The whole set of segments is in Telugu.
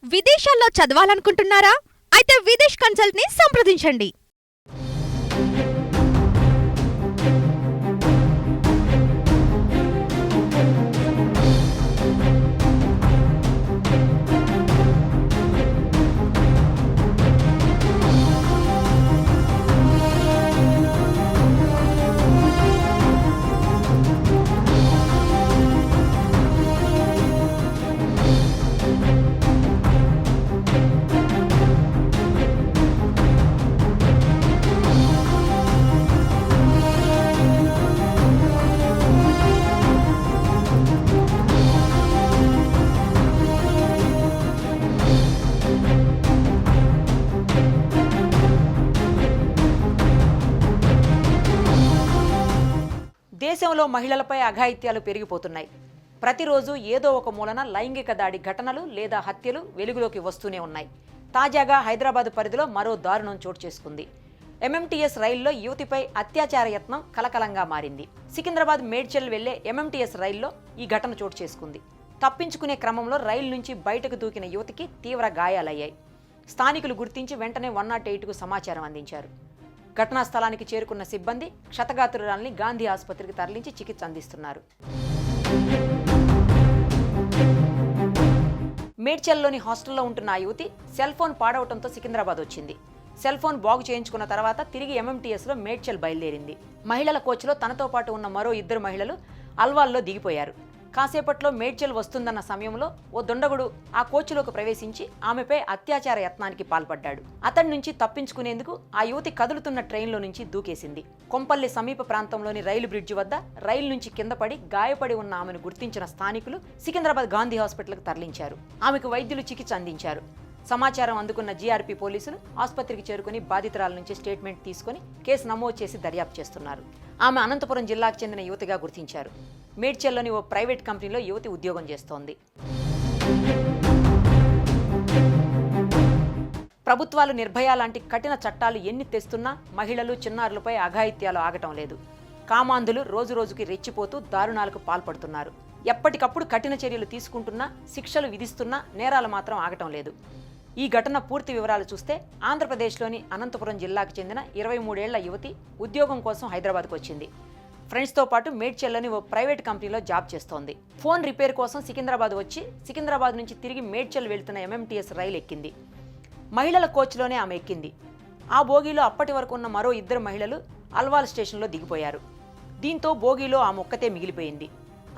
విదేశాల్లో చదవాలనుకుంటున్నారా? అయితే విదేశ్ కన్సల్ట్ ని సంప్రదించండి. దేశంలో మహిళలపై అఘాయిత్యాలు పెరిగిపోతున్నాయి. ప్రతిరోజు ఏదో ఒక మూలన లైంగిక దాడి ఘటనలు లేదా హత్యలు వెలుగులోకి వస్తూనే ఉన్నాయి. తాజాగా హైదరాబాద్ పరిధిలో మరో దారుణం చోటు చేసుకుంది. ఎంఎంటీఎస్ రైల్లో యువతిపై అత్యాచార యత్నం కలకలంగా మారింది. సికింద్రాబాద్ మేడ్చల్ వెళ్లే ఎంఎంటీఎస్ రైల్లో ఈ ఘటన చోటు చేసుకుంది. తప్పించుకునే క్రమంలో రైలు నుంచి బయటకు దూకిన యువతికి తీవ్ర గాయాలయ్యాయి. స్థానికులు గుర్తించి వెంటనే 108కు సమాచారం అందించారు. ఘటనా స్థలానికి చేరుకున్న సిబ్బంది క్షతగాత్రురాల్ని గాంధీ ఆసుపత్రికి తరలించి చికిత్స అందిస్తున్నారు. మేడ్చల్లోని హాస్టల్లో ఉంటున్న ఆ యువతి సెల్ ఫోన్ పాడవడంతో సికింద్రాబాద్ వచ్చింది. సెల్ ఫోన్ బాగు చేయించుకున్న తర్వాత తిరిగి ఎంఎంటీఎస్లో మేడ్చల్ బయలుదేరింది. మహిళల కోచ్లో తనతో పాటు ఉన్న మరో 2 మహిళలు అల్వాల్లో దిగిపోయారు. కాసేపట్లో మేడ్చల్ వస్తుందన్న సమయంలో ఓ దుండగుడు ఆ కోచ్లోకి ప్రవేశించి ఆమెపై అత్యాచార యత్నానికి పాల్పడ్డాడు. అతడి నుంచి తప్పించుకునేందుకు ఆ యువతి కదులుతున్న ట్రైన్లో నుంచి దూకేసింది. కొంపల్లి సమీప ప్రాంతంలోని రైలు బ్రిడ్జి వద్ద రైలు నుంచి కింద పడి గాయపడి ఉన్న ఆమెను గుర్తించిన స్థానికులు సికింద్రాబాద్ గాంధీ హాస్పిటల్కు తరలించారు. ఆమెకు వైద్యులు చికిత్స అందించారు. సమాచారం అందుకున్న జీఆర్పీ పోలీసులు ఆసుపత్రికి చేరుకుని బాధితురాల నుంచి స్టేట్మెంట్ తీసుకుని కేసు నమోదు చేసి దర్యాప్తు చేస్తున్నారు. ఆమె అనంతపురం జిల్లాకు చెందిన యువతిగా గుర్తించారు. మేడ్చల్లోని ఓ ప్రైవేట్ కంపెనీలో యువతి ఉద్యోగం చేస్తోంది. ప్రభుత్వాలు నిర్భయ లాంటి కఠిన చట్టాలు ఎన్ని తెస్తున్నా మహిళలు, చిన్నారులపై అఘాయిత్యాలు ఆగటం లేదు. కామాంధులు రోజురోజుకి రెచ్చిపోతూ దారుణాలకు పాల్పడుతున్నారు. ఎప్పటికప్పుడు కఠిన చర్యలు తీసుకుంటున్నా, శిక్షలు విధిస్తున్నా నేరాలు మాత్రం ఆగటం లేదు. ఈ ఘటన పూర్తి వివరాలు చూస్తే ఆంధ్రప్రదేశ్లోని అనంతపురం జిల్లాకు చెందిన 23 ఏళ్ల యువతి ఉద్యోగం కోసం హైదరాబాద్కు వచ్చింది. ఫ్రెండ్స్తో పాటు మేడ్చల్లోని ఓ ప్రైవేట్ కంపెనీలో జాబ్ చేస్తోంది. ఫోన్ రిపేర్ కోసం సికింద్రాబాద్ వచ్చి సికింద్రాబాద్ నుంచి తిరిగి మేడ్చల్ వెళ్తున్న ఎంఎంటీఎస్ రైలు ఎక్కింది. మహిళల కోచ్లోనే ఆమె ఎక్కింది. ఆ బోగీలో అప్పటి వరకు ఉన్న మరో 2 మహిళలు అల్వాల్ స్టేషన్లో దిగిపోయారు. దీంతో బోగీలో ఆమె ఒక్కతే మిగిలిపోయింది.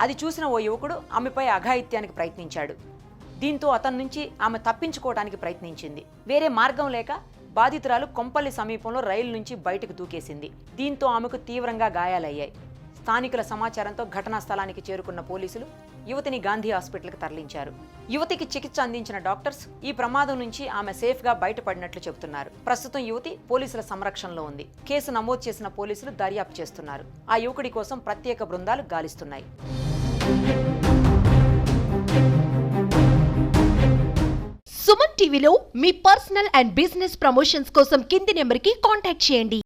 అది చూసిన ఓ యువకుడు ఆమెపై అఘాయిత్యానికి ప్రయత్నించాడు. దీంతో అతని నుంచి ఆమె తప్పించుకోవడానికి ప్రయత్నించింది. వేరే మార్గం లేక బాధితురాలు కొంపల్లి సమీపంలో రైలు నుంచి బయటకు దూకేసింది. దీంతో ఆమెకు తీవ్రంగా గాయాలయ్యాయి. స్థానికుల సమాచారంతో ఘటనా స్థలానికి చేరుకున్న పోలీసులు యువతిని గాంధీ హాస్పిటల్కి తరలించారు. యువతికి చికిత్స అందించిన డాక్టర్స్ ఈ ప్రమాదం నుంచి ఆమె సేఫ్గా బయటపడినట్లు చెబుతున్నారు. ప్రస్తుతం యువతి పోలీసుల సంరక్షణలో ఉంది. కేసు నమోదు చేసిన పోలీసులు దర్యాప్తు చేస్తున్నారు. ఆ యువకుడి కోసం ప్రత్యేక బృందాలు గాలిస్తున్నాయి. సుమన్ టీవీలో మీ పర్సనల్ అండ్ బిజినెస్ ప్రమోషన్స్ కోసం కింది నెంబర్కి కాంటాక్ట్ చేయండి.